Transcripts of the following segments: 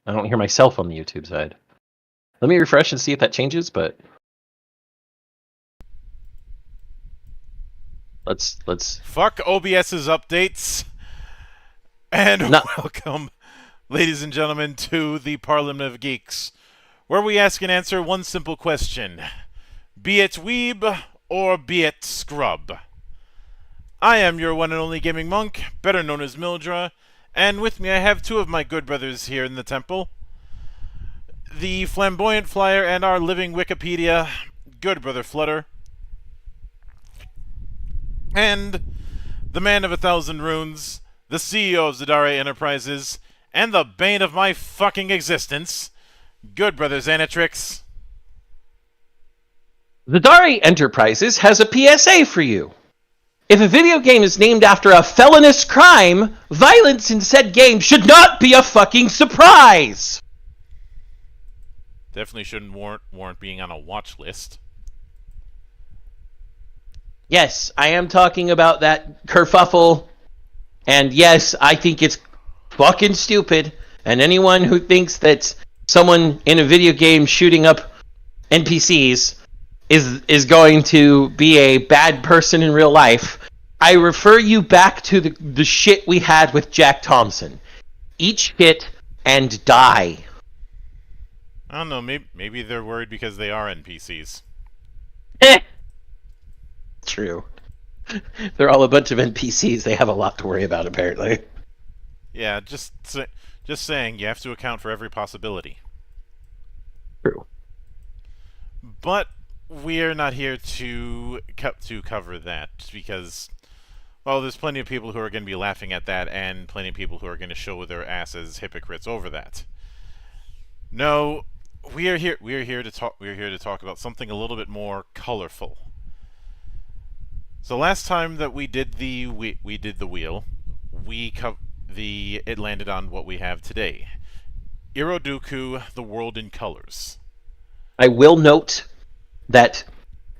I don't hear myself on the YouTube side. Let me refresh and see if that changes, but let's Fuck OBS's updates. And not welcome, ladies and gentlemen, to the Parliament of Geeks, where we ask and answer one simple question. Be it weeb or be it scrub. I am your one and only gaming monk, better known as Mildra, and with me I have two of my good brothers here in the temple. The flamboyant flyer and our living Wikipedia, good brother Flutter. And the man of 1,000 runes, the CEO of Zadare Enterprises, and the bane of my fucking existence, good brother Xanatrix. Zadare Enterprises has a PSA for you. If a video game is named after a felonious crime, violence in said game should not be a fucking surprise! Definitely shouldn't warrant being on a watch list. Yes, I am talking about that kerfuffle, and yes, I think it's fucking stupid, and anyone who thinks that someone in a video game shooting up NPCs is going to be a bad person in real life, I refer you back to the shit we had with Jack Thompson. Eat shit and die. I don't know, maybe they're worried because they are NPCs. True. They're all a bunch of NPCs. They have a lot to worry about, apparently. Yeah, just saying, you have to account for every possibility. True. But we're not here to cover that because, well, there's plenty of people who are going to be laughing at that, and plenty of people who are going to show their asses hypocrites over that. No, we are here to talk about something a little bit more colorful. So last time that we did the wheel, it landed on what we have today. Iroduku, the World in Colors. I will note that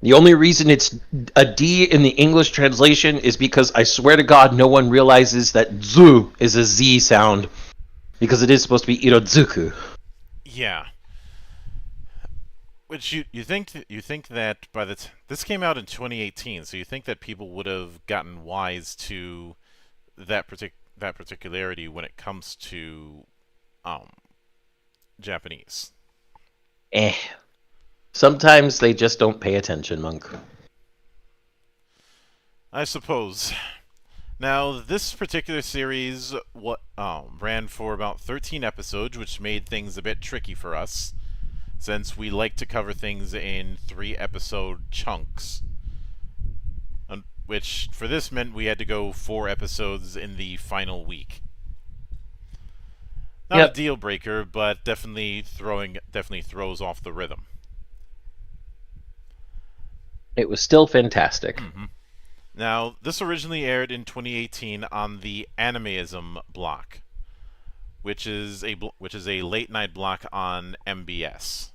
the only reason it's a D in the English translation is because I swear to God no one realizes that zu is a Z sound, because it is supposed to be Iroduku. Yeah. Which you think that by this came out in 2018, so you think that people would have gotten wise to that particularity when it comes to Japanese. Sometimes they just don't pay attention, Monk. I suppose. Now, this particular series ran for about 13 episodes, which made things a bit tricky for us, since we like to cover things in 3-episode chunks. Which, for this, meant we had to go 4 episodes in the final week. Not a deal breaker, but definitely throws off the rhythm. It was still fantastic. Mm-hmm. Now, this originally aired in 2018 on the Animeism block, which is a late night block on MBS.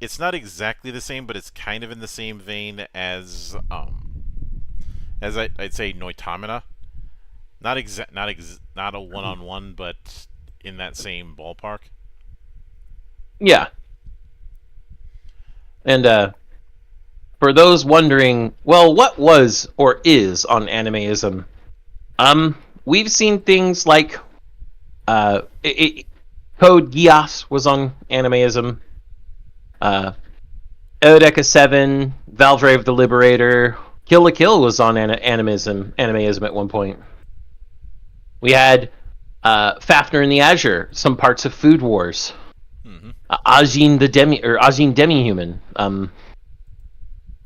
It's not exactly the same, but it's kind of in the same vein as I'd say Noitamina. Not a one-on-one, but in that same ballpark. Yeah. And for those wondering, well, what was or is on Animeism? We've seen things like Code Geass was on Animeism. Iroduku 7, Valvrave the Liberator, Kill la Kill was on Animeism at one point. We had Fafnir in the Azure, some parts of Food Wars. Mm-hmm. Ajin Demi-Human.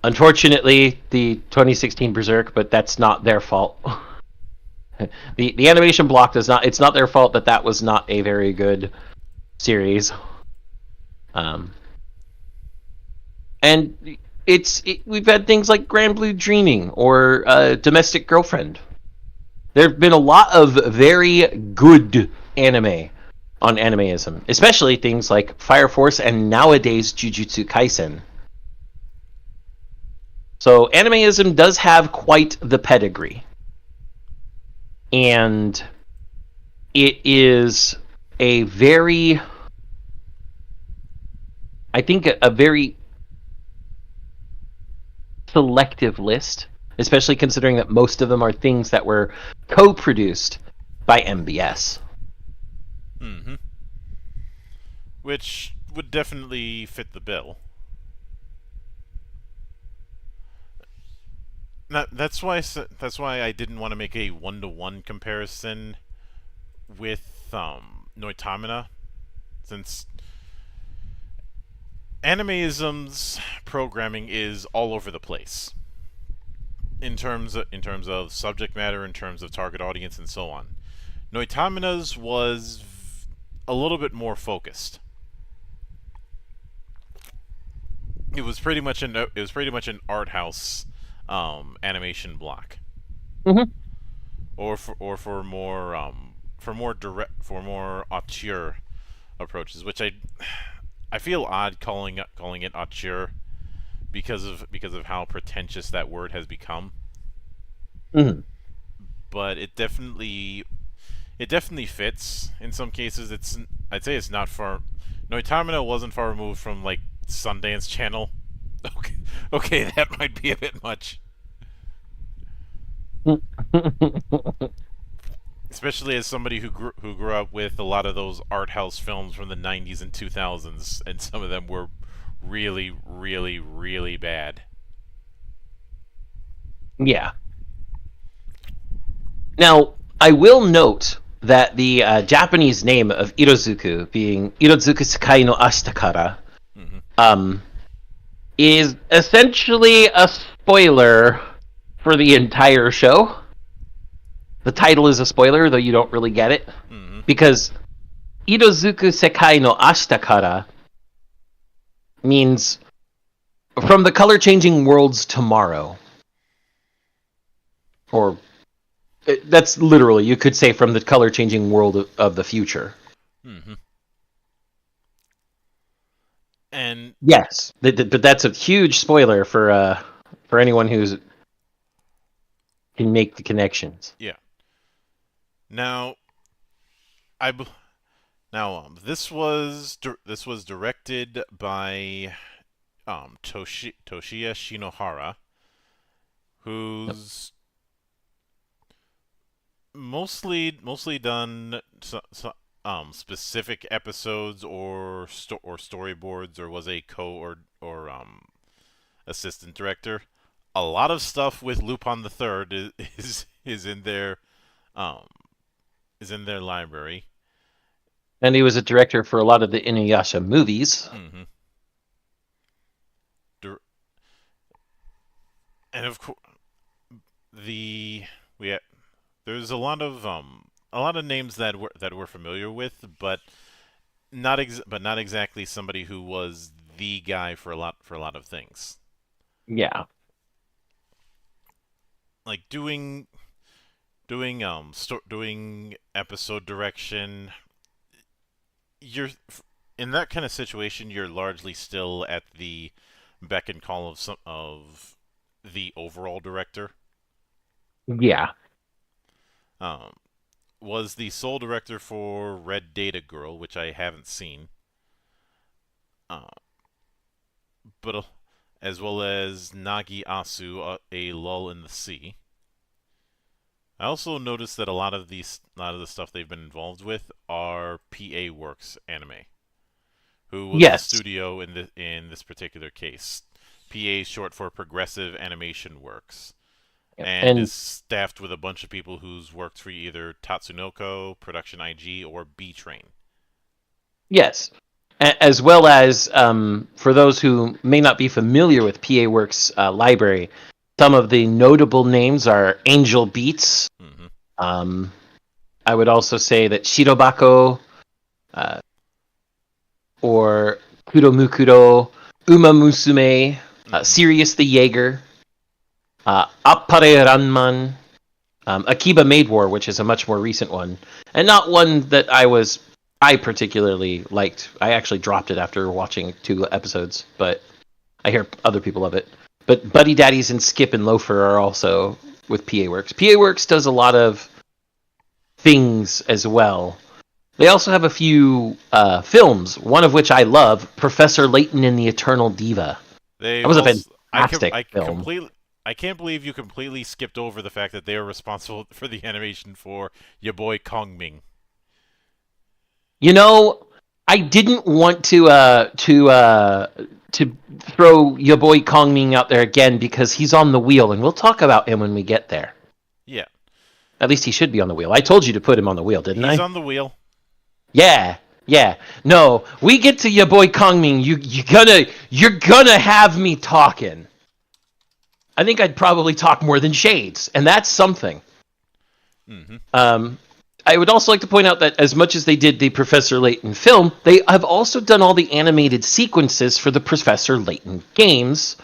Unfortunately, the 2016 Berserk, but that's not their fault. the animation block does not. It's not their fault that was not a very good series. And we've had things like Grand Blue Dreaming or Domestic Girlfriend. There have been a lot of very good anime on Animeism, especially things like Fire Force and nowadays Jujutsu Kaisen. So Animeism does have quite the pedigree. And it is a very, I think, a very selective list, especially considering that most of them are things that were co-produced by MBS. Mm-hmm. Which would definitely fit the bill. That's why I didn't want to make a 1-to-1 comparison with Noitamina, since Animeism's programming is all over the place in terms of subject matter, in terms of target audience, and so on. Noitamina's was a little bit more focused. It was pretty much an art house animation block, Mm-hmm. or for more auteur approaches, which I feel odd calling it auteur because of how pretentious that word has become. Mm-hmm. But it definitely fits in some cases. I'd say it's not far. Noitamina wasn't far removed from like Sundance Channel. Okay, that might be a bit much. Especially as somebody who grew up with a lot of those art house films from the 90s and 2000s, and some of them were really, really, really bad. Yeah. Now, I will note that the Japanese name of Iroduku, being Iroduku Sakai no Ashtakara, Mm-hmm. is essentially a spoiler for the entire show. The title is a spoiler, though you don't really get it. Mm-hmm. Because Iroduku Sekai no Ashtakara means from the color-changing worlds tomorrow. Or, that's literally, you could say from the color-changing world of the future. Mm-hmm. And Yes, but that's a huge spoiler for anyone who's can make the connections. yeah. Now, I b- now this was directed by Toshiya Shinohara, who's mostly done specific episodes or storyboards, or was a or assistant director. A lot of stuff with Lupin the Third is in their um library. And he was a director for a lot of the Inuyasha movies. Mm-hmm. And of course, the we ha- there's a lot of names that we're familiar with, but not exactly somebody who was the guy for a lot of things. Yeah. Like doing episode direction. You're in that kind of situation. You're largely still at the beck and call of the overall director. Yeah. Um, was the sole director for Red Data Girl, which I haven't seen. Uh, but as well as Nagi Asu, A Lull in the Sea. I also noticed that a lot of the stuff they've been involved with are PA Works anime, who was the Yes. studio in this particular case. PA short for Progressive Animation Works, and is staffed with a bunch of people who's worked for either Tatsunoko, Production IG, or B Train. Yes. As well as, for those who may not be familiar with PA Works library, some of the notable names are Angel Beats. Mm-hmm. I would also say that Shirobako, or Kuromukuro, Uma Musume, Sirius the Jaeger, Appare Ranman, Akiba Maid War, which is a much more recent one, and not one that I particularly liked. I actually dropped it after watching 2 episodes, but I hear other people love it. But Buddy Daddies and Skip and Loafer are also with PA Works. PA Works does a lot of things as well. They also have a few films, one of which I love, Professor Layton and the Eternal Diva. They That was a also, fantastic film. I can't believe you completely skipped over the fact that they are responsible for the animation for your boy Kong Ming. You know, I didn't want to throw your boy Kong Ming out there again because he's on the wheel, and we'll talk about him when we get there. Yeah. At least he should be on the wheel. I told you to put him on the wheel, didn't I? He's on the wheel. Yeah. No, we get to your boy Kong Ming. You're gonna have me talking. I think I'd probably talk more than Shades, and that's something. Mm-hmm. I would also like to point out that as much as they did the Professor Layton film, they have also done all the animated sequences for the Professor Layton games.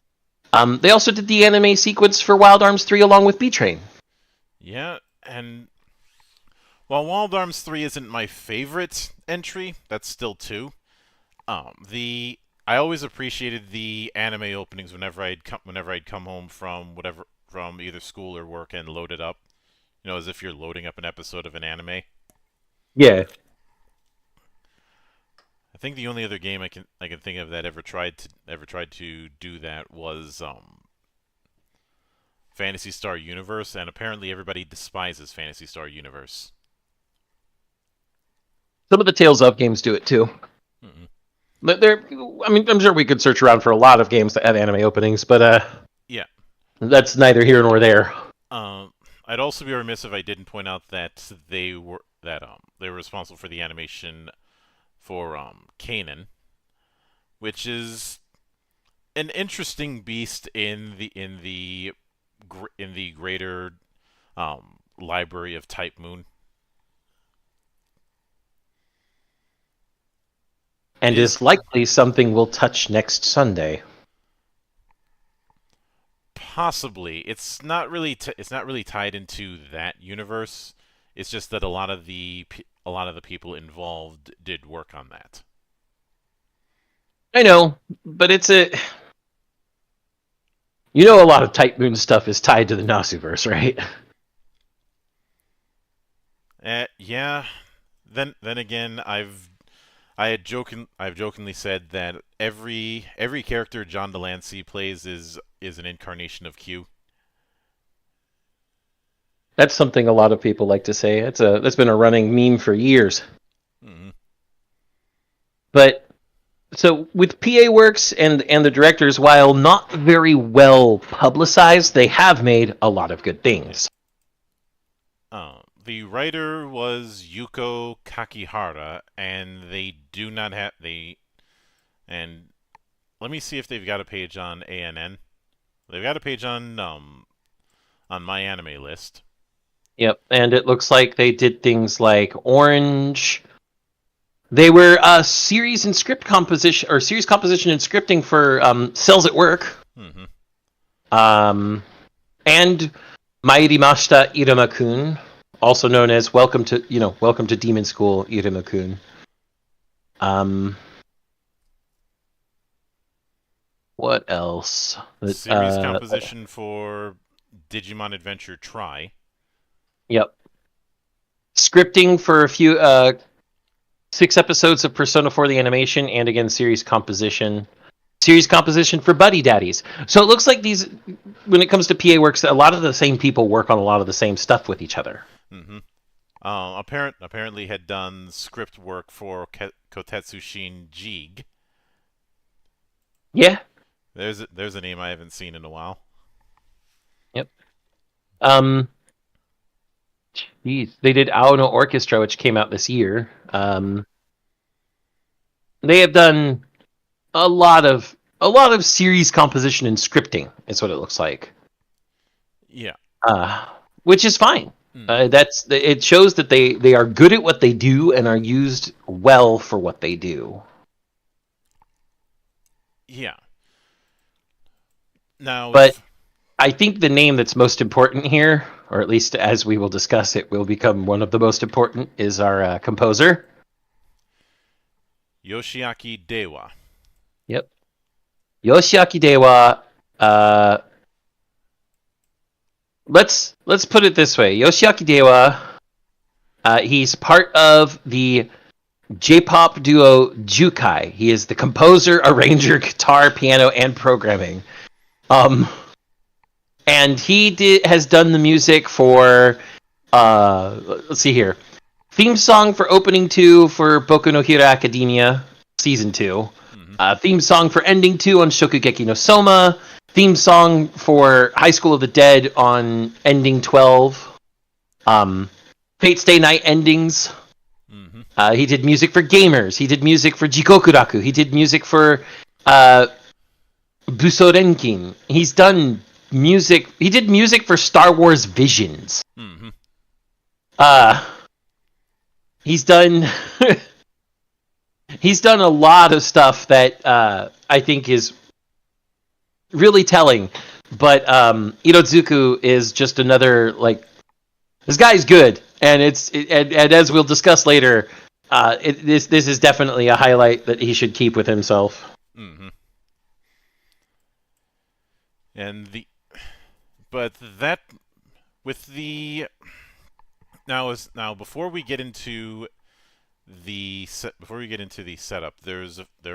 They also did the anime sequence for Wild Arms 3 along with B-Train. Yeah, and while Wild Arms 3 isn't my favorite entry, that's still 2. I always appreciated the anime openings whenever I'd come home from either school or work and load it up. You know, as if you're loading up an episode of an anime. Yeah. I think the only other game I can think of that ever tried to do that was Phantasy Star Universe, and apparently everybody despises Phantasy Star Universe. Some of the Tales of games do it too. But I'm sure we could search around for a lot of games that have anime openings, but yeah, that's neither here nor there. I'd also be remiss if I didn't point out that they were responsible for the animation for Kanan, which is an interesting beast in the greater library of Type Moon. And is likely something we'll touch next Sunday. Possibly, it's not really tied into that universe. It's just that a lot of the people involved did work on that. I know, but a lot of Type Moon stuff is tied to the Nasuverse, right? Yeah. Then again, I've jokingly said that every character John Delancey plays is an incarnation of Q. That's something a lot of people like to say. That's been a running meme for years. Mm-hmm. But so with PA Works and the directors, while not very well publicized, they have made a lot of good things. The writer was Yuko Kakihara, and they do not have and let me see if they've got a page on ANN. They've got a page on My Anime List. Yep, and it looks like they did things like Orange. They were series and script composition or series composition and scripting for Cells at Work. Mm-hmm. And Mairimashita Iruma-kun, also known as Welcome to Demon School Iruma-kun. What else? Series composition for Digimon Adventure Try. Yep. Scripting for a few 6 episodes of Persona 4 the animation, and again series composition for Buddy Daddies. So it looks like these, when it comes to PA Works, a lot of the same people work on a lot of the same stuff with each other. Mm-hmm. Apparently had done script work for Kotetsu Shin Jig. Yeah. There's a name I haven't seen in a while. Yep. Jeez, they did Ao no Orchestra, which came out this year. They have done a lot of series composition and scripting. Is what it looks like. Yeah. Which is fine. It shows that they are good at what they do and are used well for what they do. Yeah. Now, but I think the name that's most important here, or at least as we will discuss, it will become one of the most important, is our composer, Yoshiaki Dewa. Yep. Yoshiaki Dewa. Let's put it this way. Yoshiaki Dewa, he's part of the J-pop duo Jukai. He is the composer, arranger, guitar, piano, and programming. And he has done the music for let's see here. Theme song for opening 2 for Boku no Hero Academia season 2. Theme song for ending 2 on Shokugeki no Soma. Theme song for High School of the Dead on ending 12. Fate Stay Night endings. He did music for Gamers. He did music for Jikokuraku. He did music for Busorenkin. He's done music. He did music for Star Wars Visions. He's done he's done a lot of stuff that I think is really telling. But Iroduku is just another, like, this guy's good, and and as we'll discuss later, this is definitely a highlight that he should keep with himself. And now before we get into the setup, there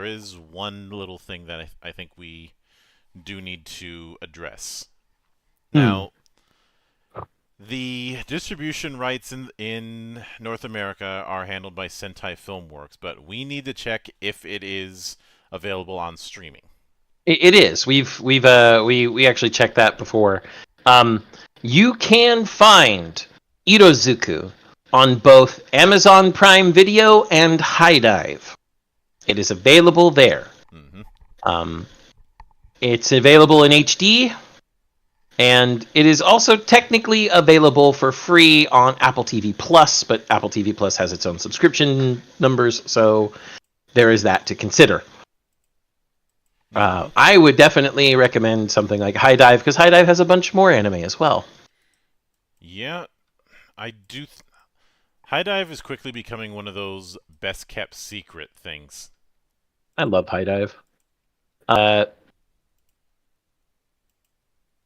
is one little thing that I think we do need to address. Now, the distribution rights in North America are handled by Sentai Filmworks, but we need to check if it is available on streaming. It is. We actually checked that before. You can find Iroduku on both Amazon Prime Video and HiDive. It is available there. It's available in HD, and it is also technically available for free on Apple TV Plus, but Apple TV Plus has its own subscription numbers, so there is that to consider. I would definitely recommend something like HiDive, because HiDive has a bunch more anime as well. Yeah, I do. HiDive is quickly becoming one of those best-kept secret things. I love HiDive.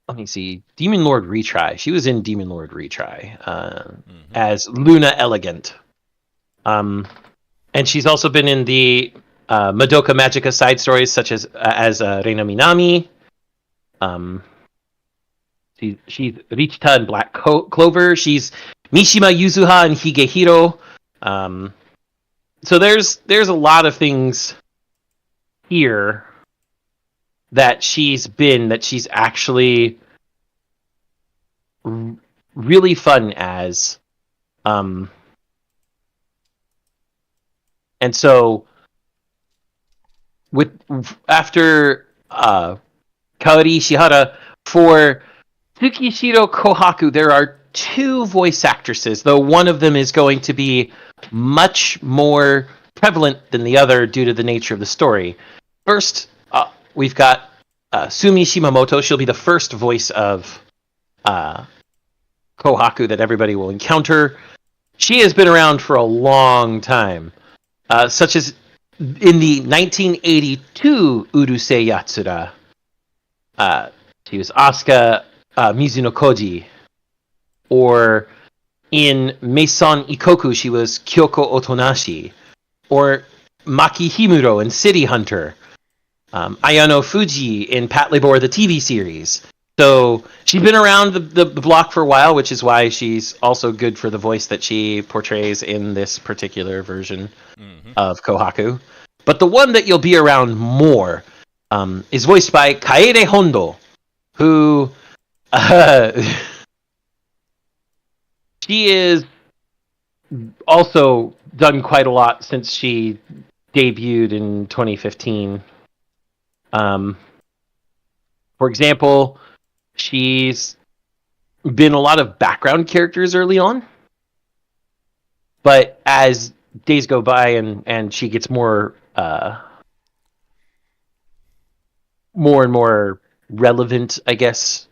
Let me see. Demon Lord Retry. She was in Demon Lord Retry as Luna Elegant. And she's also been in the Madoka Magica side stories, such as Reina Minami. She's Richita in Black Clover. She's Mishima Yuzuha in Higehiro. So there's a lot of things here that she's actually really fun as. And so after Kaori Ishihara, for Tsukishiro Kohaku, there are 2 voice actresses, though one of them is going to be much more prevalent than the other due to the nature of the story. First, we've got Sumi Shimamoto. She'll be the first voice of Kohaku that everybody will encounter. She has been around for a long time, such as in the 1982 Urusei Yatsura. She was Asuka Mizuno Koji. Or in Maison Ikoku, she was Kyoko Otonashi. Or Maki Himuro in City Hunter. Ayano Fuji in Patlabor, the TV series. So she's been around the block for a while, which is why she's also good for the voice that she portrays in this particular version of Kohaku. But the one that you'll be around more is voiced by Kaede Hondo, who she is also done quite a lot since she debuted in 2015. For example, she's been a lot of background characters early on, but as days go by and she gets more and more relevant, I guess,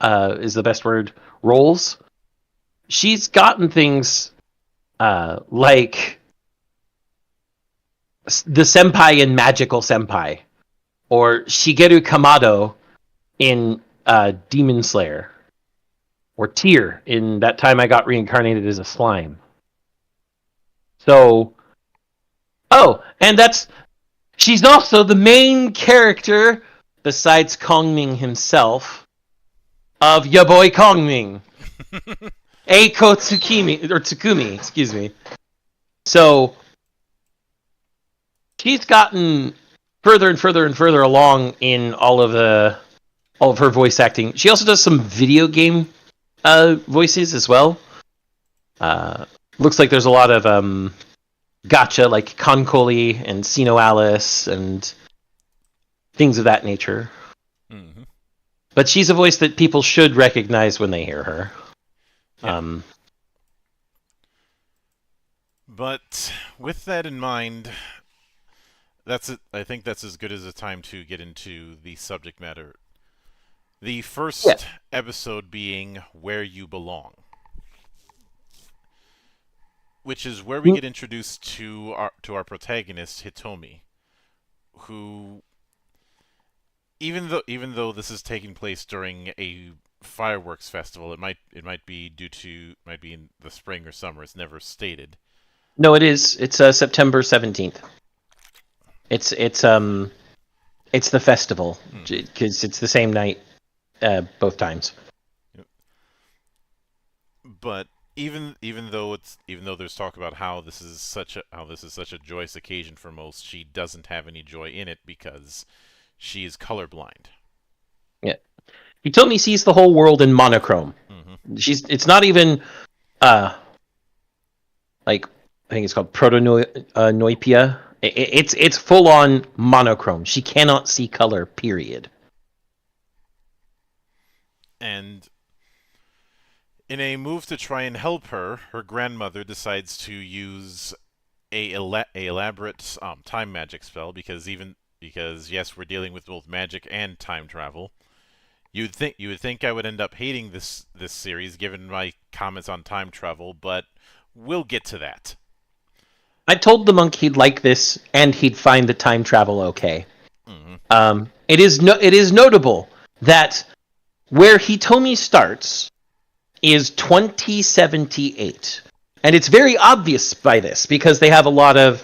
is the best word, roles, she's gotten things like the senpai in Magical Senpai, or Shigeru Kamado in Demon Slayer, or Tyr in That Time I Got Reincarnated as a Slime. So Oh, and she's also the main character, besides Kongming himself, of Ya Boy Kongming. Eiko Tsukumi, excuse me. So she's gotten further and further and further along in all of her voice acting. She also does some video game voices as well. Looks like there's a lot of gacha like Concoli and Sino Alice and things of that nature. Mm-hmm. But she's a voice that people should recognize when they hear her. Yeah. But with that in mind, that's it. I think that's as good as a time to get into the subject matter. The Yeah. first episode being Where You Belong, which is where we get introduced to our protagonist Hitomi, who even though this is taking place during a fireworks festival, it might be might be in the spring or summer. It's never stated. No, it is. It's September 17th. It's the festival because it's the same night both times. But even though there's talk about how this is such a joyous occasion for most, she doesn't have any joy in it because she is colorblind. Yeah. Hitomi sees the whole world in monochrome. Mm-hmm. It's not even like I think it's called protonoipia. It's full on monochrome. She cannot see color. Period. And in a move to try and help her, her grandmother decides to use a elaborate time magic spell because yes, we're dealing with both magic and time travel. You would think I would end up hating this series given my comments on time travel, but we'll get to that. I told the monk he'd like this and he'd find the time travel okay. Mm-hmm. It is notable that where Hitomi starts is 2078. And it's very obvious by this because they have a lot of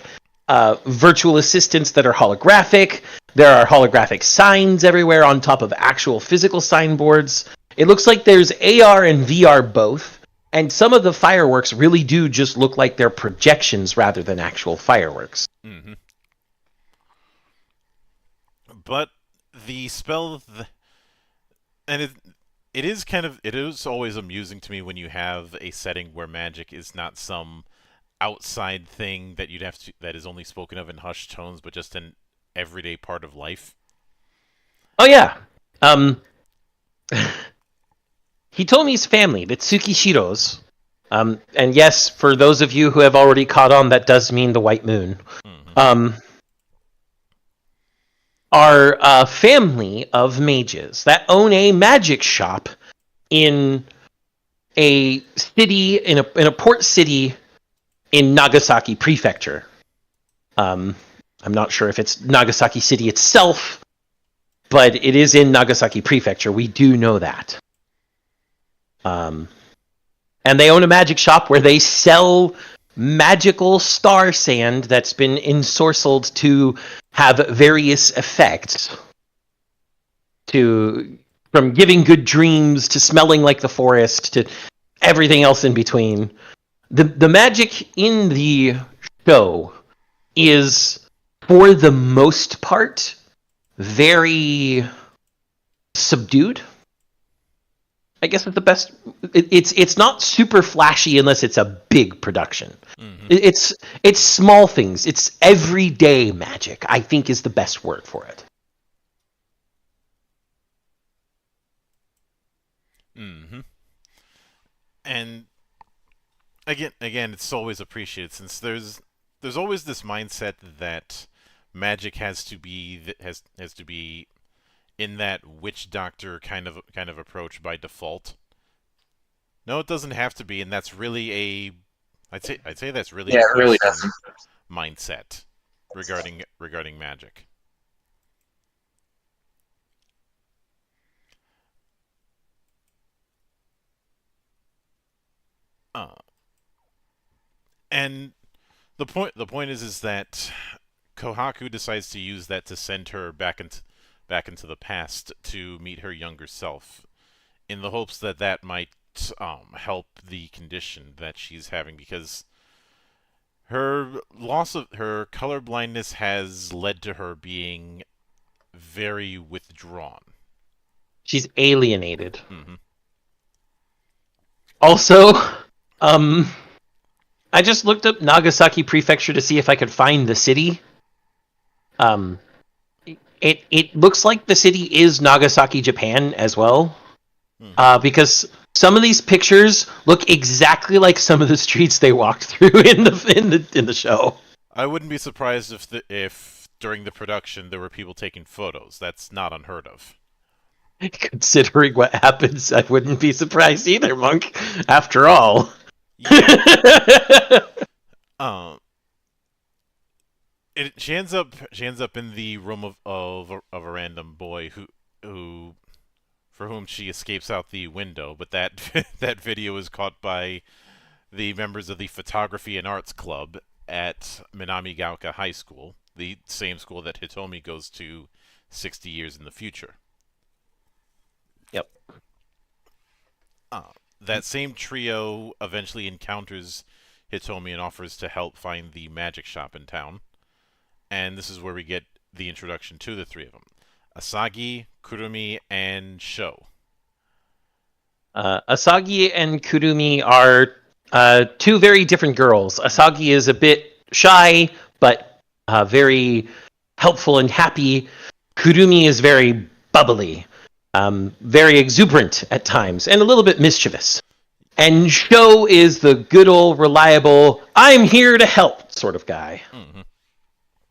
virtual assistants that are holographic. There are holographic signs everywhere on top of actual physical signboards. It looks like there's AR and VR both. And some of the fireworks really do just look like they're projections rather than actual fireworks. Mm-hmm. But the spell, and it is always amusing to me when you have a setting where magic is not some outside thing that is only spoken of in hushed tones, but just an everyday part of life. Oh yeah. Um Hitomi's family, the Tsukishiros, and yes, for those of you who have already caught on, that does mean the White Moon, Mm-hmm. are a family of mages that own a magic shop in a city in a port city in Nagasaki Prefecture. I'm not sure if it's Nagasaki City itself, but it is in Nagasaki Prefecture. We do know that. And they own a magic shop where they sell magical star sand that's been ensorcelled to have various effects. From giving good dreams to smelling like the forest to everything else in between. The magic in the show is, for the most part, very subdued. I guess it's the best. It's not super flashy unless it's a big production. Mm-hmm. It's small things. It's everyday magic, I think, is the best word for it. Mm-hmm. And again, it's always appreciated since there's always this mindset that magic has to be in that witch doctor kind of approach by default. No, it doesn't have to be, and that's really I'd say that's really Yeah, a it really Western doesn't. mindset regarding magic. Uh, and The point is that Kohaku decides to use that to send her back into the past to meet her younger self, in the hopes that that might help the condition that she's having, because her loss of her color blindness has led to her being very withdrawn. She's alienated. Mm-hmm. Also, I just looked up Nagasaki Prefecture to see if I could find the city. It looks like the city is Nagasaki, Japan, as well. Because some of these pictures look exactly like some of the streets they walked through in the show. I wouldn't be surprised if during the production there were people taking photos. That's not unheard of. Considering what happens, I wouldn't be surprised either, Monk. After all. Yeah. She ends up in the room of a random boy who for whom she escapes out the window, but that that video is caught by the members of the photography and arts club at Minamigaoka High School, the same school that Hitomi goes to 60 years in the future. Yep. That same trio eventually encounters Hitomi and offers to help find the magic shop in town. And this is where we get the introduction to the three of them. Asagi, Kurumi, and Sho. Asagi and Kurumi are two very different girls. Asagi is a bit shy, but very helpful and happy. Kurumi is very bubbly, very exuberant at times, and a little bit mischievous. And Sho is the good old reliable, I'm here to help sort of guy. Mm-hmm.